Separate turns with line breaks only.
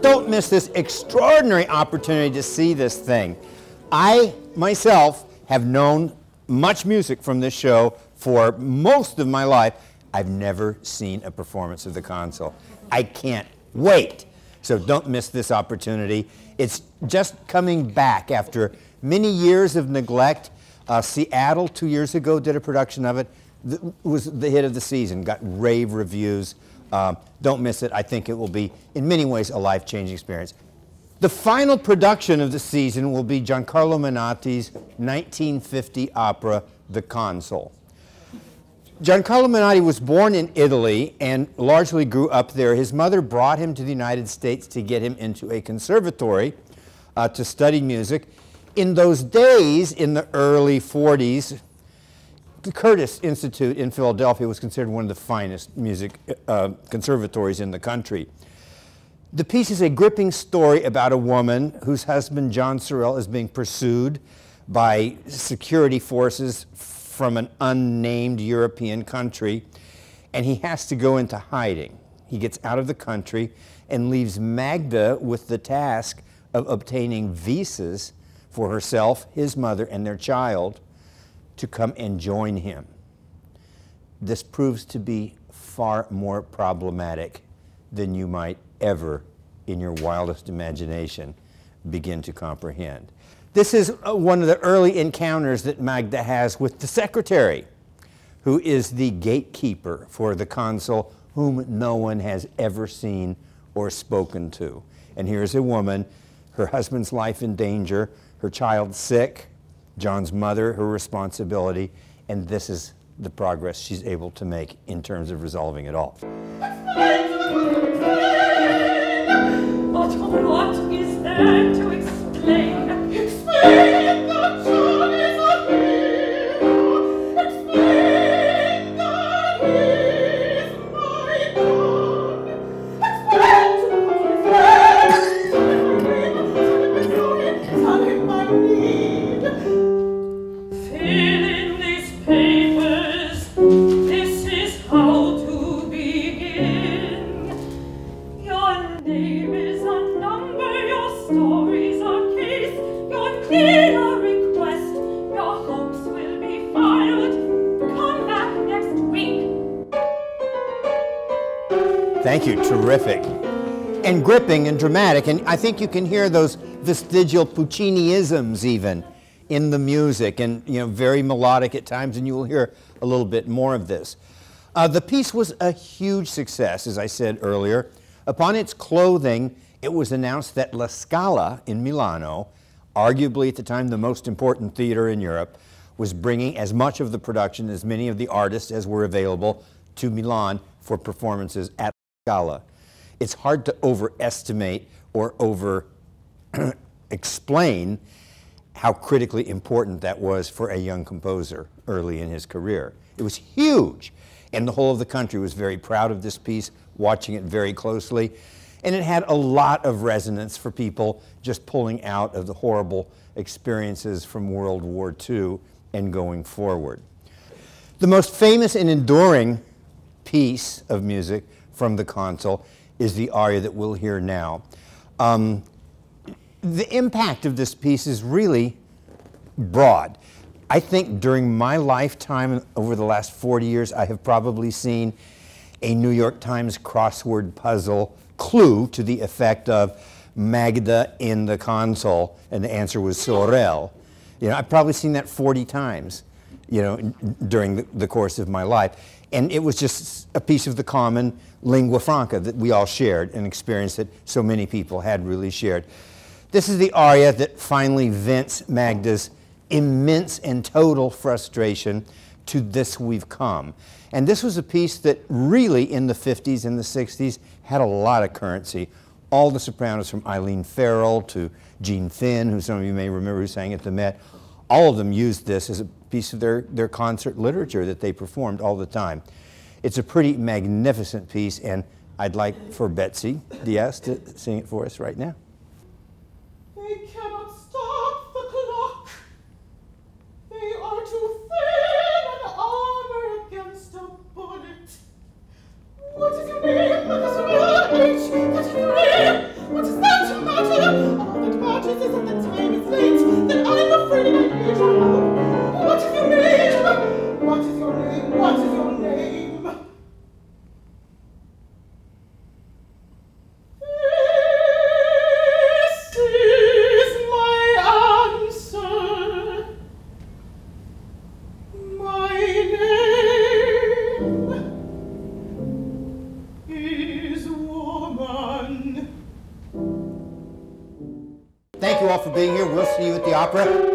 Don't miss this extraordinary opportunity to see this thing. I, myself, have known much music from this show for most of my life. I've never seen a performance of the Consul. I can't wait. So don't miss this opportunity. It's just coming back after many years of neglect. Seattle 2 years ago did a production of it. It was the hit of the season, got rave reviews. Don't miss it. I think it will be, in many ways, a life-changing experience. The final production of the season will be Giancarlo Menotti's 1950 opera, The Consul. Giancarlo Menotti was born in Italy and largely grew up there. His mother brought him to the United States to get him into a conservatory to study music. In those days, in the early 40s, the Curtis Institute in Philadelphia was considered one of the finest music conservatories in the country. The piece is a gripping story about a woman whose husband, John Sorrell, is being pursued by security forces from an unnamed European country, and he has to go into hiding. He gets out of the country and leaves Magda with the task of obtaining visas for herself, his mother, and their child to come and join him. This proves to be far more problematic than you might ever, in your wildest imagination, begin to comprehend. This is one of the early encounters that Magda has with the secretary, who is the gatekeeper for the Consul, whom no one has ever seen or spoken to. And here's a woman, her husband's life in danger, her child sick, John's mother, her responsibility, and this is the progress she's able to make in terms of resolving it all.
But what is there to explain? Explain that John is a hero. Explain that he's my John. Explain tell him my need. Fill in these papers. This is how to begin. Your name is a number, your stories are case, your need a request, your hopes will be filed. Come back next week.
Thank you, terrific. And gripping and dramatic, and I think you can hear those vestigial Pucciniisms even in the music, and very melodic at times, and you will hear a little bit more of this. The piece was a huge success, as I said earlier. Upon its clothing, it was announced that La Scala in Milano, arguably at the time the most important theater in Europe, was bringing as much of the production, as many of the artists as were available, to Milan for performances at La Scala. It's hard to overestimate or over-explain how critically important that was for a young composer early in his career. It was huge, and the whole of the country was very proud of this piece, watching it very closely, and it had a lot of resonance for people just pulling out of the horrible experiences from World War II and going forward. The most famous and enduring piece of music from the Consul is the aria that we'll hear now. The impact of this piece is really broad. I think during my lifetime, over the last 40 years, I have probably seen a New York Times crossword puzzle clue to the effect of Magda in the Consul, and the answer was Sorrel. I've probably seen that 40 times, during the course of my life. And it was just a piece of the common lingua franca that we all shared, an experience that so many people had really shared. This is the aria that finally vents Magda's immense and total frustration. To this we've come. And this was a piece that really in the 50s and the 60s had a lot of currency. All the sopranos from Eileen Farrell to Jean Finn, who some of you may remember who sang at the Met, all of them used this as a piece of their concert literature that they performed all the time. It's a pretty magnificent piece, and I'd like for Betsy Diaz to sing it for us right now.
They cannot stop the clock. They are too thin an armor against a bullet. What is your name? What is your age? What is your name? What does that matter? All that matters is that the time is late, that I'm afraid I need your help. What is your name? What is your name? What is your name?
Thank you all for being here. We'll see you at the opera.